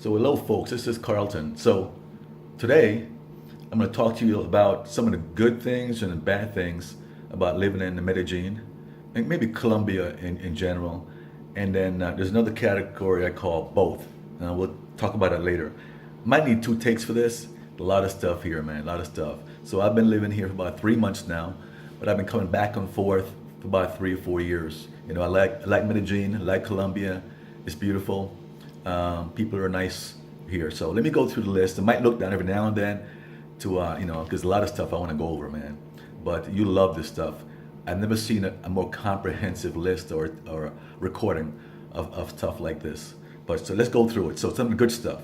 So hello folks, this is Carlton. So today I'm going to talk to you about some of the good things and the bad things about living in Medellin and maybe Colombia in general. And then there's another category I call both. We'll talk about it later. Might need two takes for this. A lot of stuff here, man, a lot of stuff. So I've been living here for about 3 months now, but I've been coming back and forth for about 3 or 4 years. I like Medellin, I like Colombia. It's beautiful. People are nice here. So let me go through the list. I might look down every now and then to, because a lot of stuff I want to go over, man. But you love this stuff. I've never seen a more comprehensive list or recording of stuff like this. But so let's go through it. So some of the good stuff.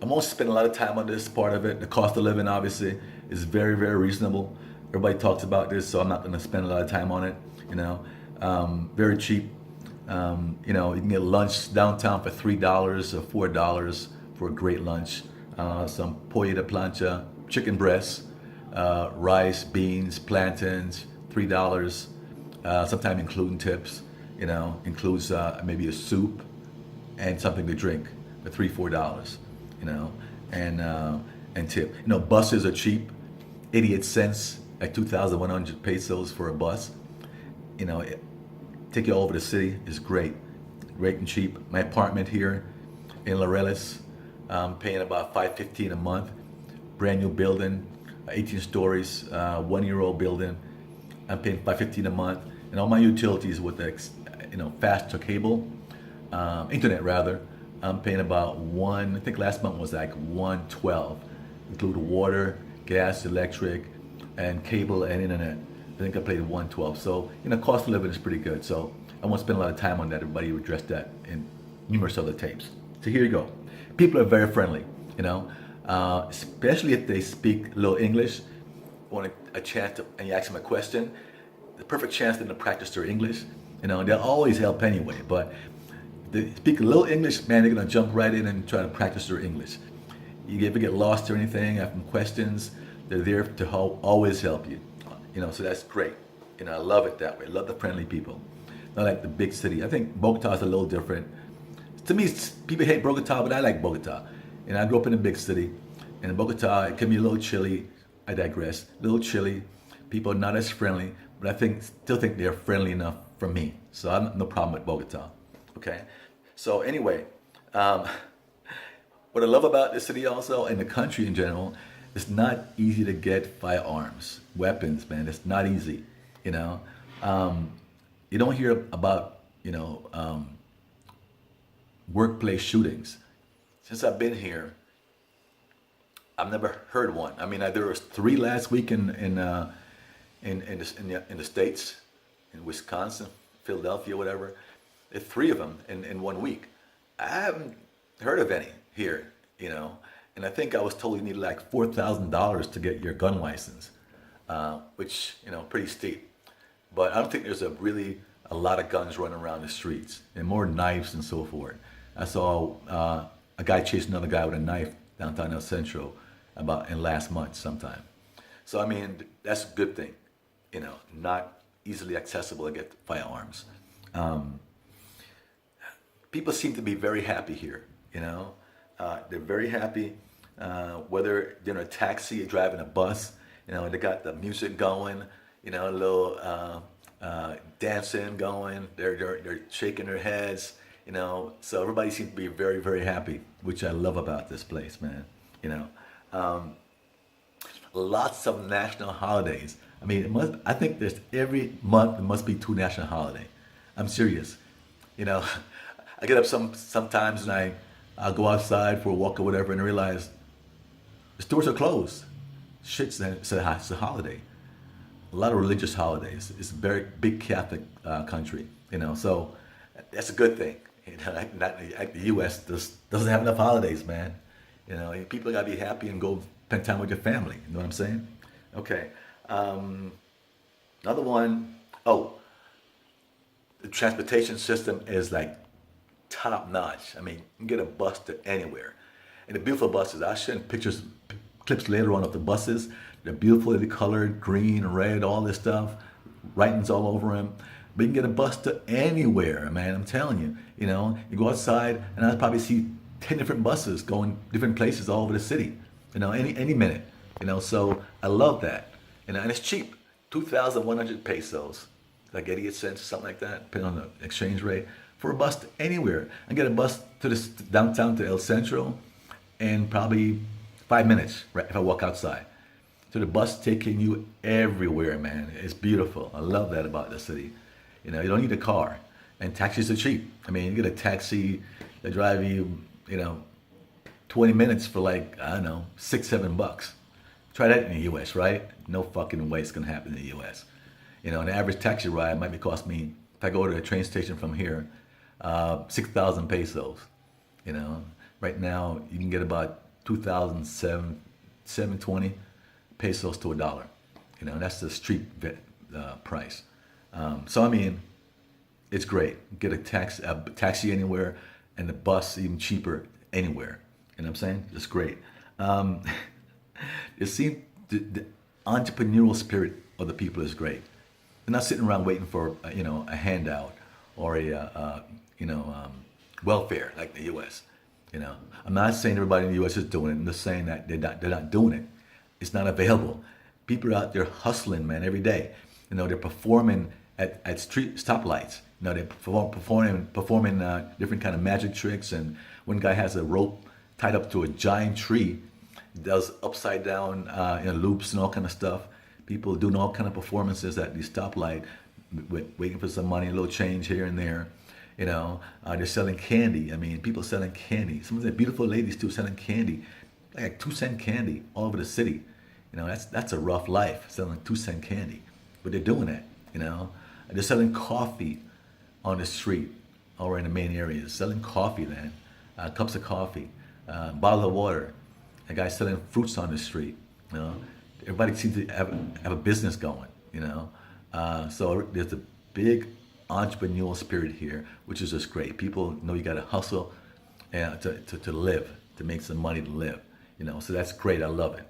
I won't spend a lot of time on this part of it. The cost of living, obviously, is very, very reasonable. Everybody talks about this, so I'm not going to spend a lot of time on it. Very cheap. You can get lunch downtown for $3 or $4 for a great lunch. Some pollo de plancha, chicken breasts, rice, beans, plantains, $3. Sometimes including tips. Includes maybe a soup and something to drink for $3, $4. And tip. Buses are cheap, 88 cents at 2,100 pesos for a bus. Take you all over the city is great and cheap. My apartment here in Laureles, I'm paying about $515 a month. Brand new building, 18 stories, 1-year-old building. I'm paying $515 a month, and all my utilities with the faster cable, internet rather. I'm paying about I think last month was like 112, include water, gas, electric, and cable and internet. I think I paid 112. So, cost of living is pretty good. So I won't spend a lot of time on that. Everybody addressed that in numerous other tapes. So here you go. People are very friendly, especially if they speak a little English, want a chance to, and you ask them a question, the perfect chance for them to practice their English. They'll always help anyway, but they speak a little English, man, they're gonna jump right in and try to practice their English. You ever get lost or anything, have some questions, they're there to help, always help you. So that's great. I love it that way. I love the friendly people. Not like the big city. I think Bogota is a little different. To me, people hate Bogota, but I like Bogota. I grew up in a big city. And in Bogota, it can be a little chilly. I digress. A little chilly. People are not as friendly, but still think they're friendly enough for me. So I have no problem with Bogota. Okay? So anyway, what I love about this city also, and the country in general, it's not easy to get firearms, weapons, man. It's not easy, You don't hear about, workplace shootings. Since I've been here, I've never heard one. I mean, there was 3 last week in the States, in Wisconsin, Philadelphia, whatever. There's 3 of them in 1 week. I haven't heard of any here, And I think I was told you need like $4,000 to get your gun license, which, pretty steep. But I don't think there's a lot of guns running around the streets, and more knives and so forth. I saw a guy chase another guy with a knife downtown El Centro in last month sometime. So, I mean, that's a good thing, not easily accessible to get firearms. People seem to be very happy here, they're very happy, whether they're in a taxi or driving a bus, they got the music going, a little dancing going, they're shaking their heads, so everybody seems to be very, very happy, which I love about this place, man, Lots of national holidays. I mean, I think there's every month there must be 2 national holidays. I'm serious. I get up sometimes and I'll go outside for a walk or whatever and realize the stores are closed. Shit's it's a holiday. A lot of religious holidays. It's a very big Catholic country, so that's a good thing. Like the U.S. doesn't have enough holidays, man. People gotta be happy and go spend time with your family. You know what I'm saying? Okay. Another one. Oh, the transportation system is like top notch. I mean, you can get a bus to anywhere. And the beautiful buses, I'll show you clips later on of the buses. They're beautifully colored, green, red, all this stuff. Writings all over them. But you can get a bus to anywhere, man. I'm telling you. You go outside and I'll probably see 10 different buses going different places all over the city, any minute, so I love that, and it's cheap, 2,100 pesos, like 88 cents, something like that, depending on the exchange rate, for a bus to anywhere. I get a bus to this downtown to El Centro in probably 5 minutes, right, if I walk outside. So the bus taking you everywhere, man. It's beautiful. I love that about the city. You don't need a car, and taxis are cheap. I mean, you get a taxi that drive you, 20 minutes for like, I don't know, $6, $7. Try that in the U.S., right? No fucking way it's gonna happen in the U.S. An average taxi ride might be cost me, if I go to a train station from here, 6,000 pesos. Right now you can get about 2,720 pesos to a dollar. That's the street price. So I mean, it's great. Get a taxi anywhere, and the bus even cheaper anywhere. You know what I'm saying? It's great. It seems the entrepreneurial spirit of the people is great. They're not sitting around waiting for a handout or a welfare like the U.S. I'm not saying everybody in the U.S. is doing it. I'm just saying that they're not doing it. It's not available. People are out there hustling, man, every day. They're performing at street stoplights. They're performing different kind of magic tricks. And one guy has a rope tied up to a giant tree, does upside down loops and all kind of stuff. People doing all kind of performances at the stoplight, waiting for some money, a little change here and there. They're selling candy. I mean, people selling candy. Some of the beautiful ladies too selling candy, like 2-cent candy all over the city. That's a rough life, selling 2-cent candy, but they're doing it. They're selling coffee on the street, or in the main areas, selling coffee, man, cups of coffee, bottle of water. A guy selling fruits on the street. Everybody seems to have a business going. So there's a big entrepreneurial spirit here, which is just great. People know you got to hustle to live, to make some money to live. So that's great. I love it.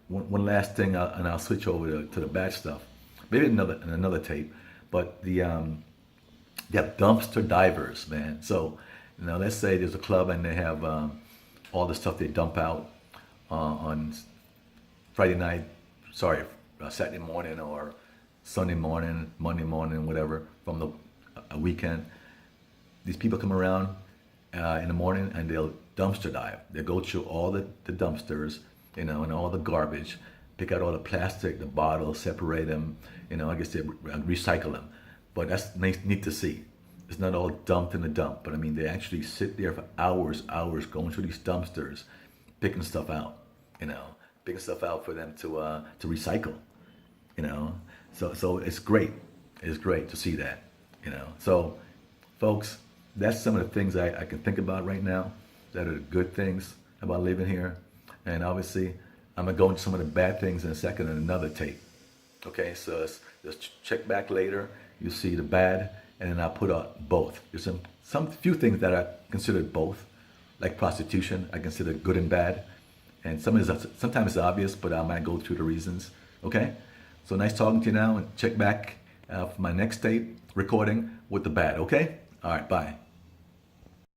One last thing, and I'll switch over to the bad stuff. Maybe another tape, but they have dumpster divers, man. So let's say there's a club and they have all the stuff they dump out on Saturday morning or Sunday morning, Monday morning, whatever, from the weekend. These people come around in the morning and they'll dumpster dive. They go through all the dumpsters, and all the garbage, pick out all the plastic, the bottles, separate them, I guess they recycle them. But that's neat to see. It's not all dumped in the dump, but I mean, they actually sit there for hours going through these dumpsters, picking stuff out, picking stuff out for them to recycle, So it's great. It's great to see that, So, folks, that's some of the things I can think about right now that are the good things about living here. And obviously, I'm going to go into some of the bad things in a second in another tape. Okay, so let's check back later. You'll see the bad, and then I'll put out both. There's some few things that I consider both, like prostitution, I consider good and bad. And sometimes it's obvious, but I might go through the reasons. Okay, so nice talking to you now, and check back for my next tape recording with the bad. Okay, all right, bye.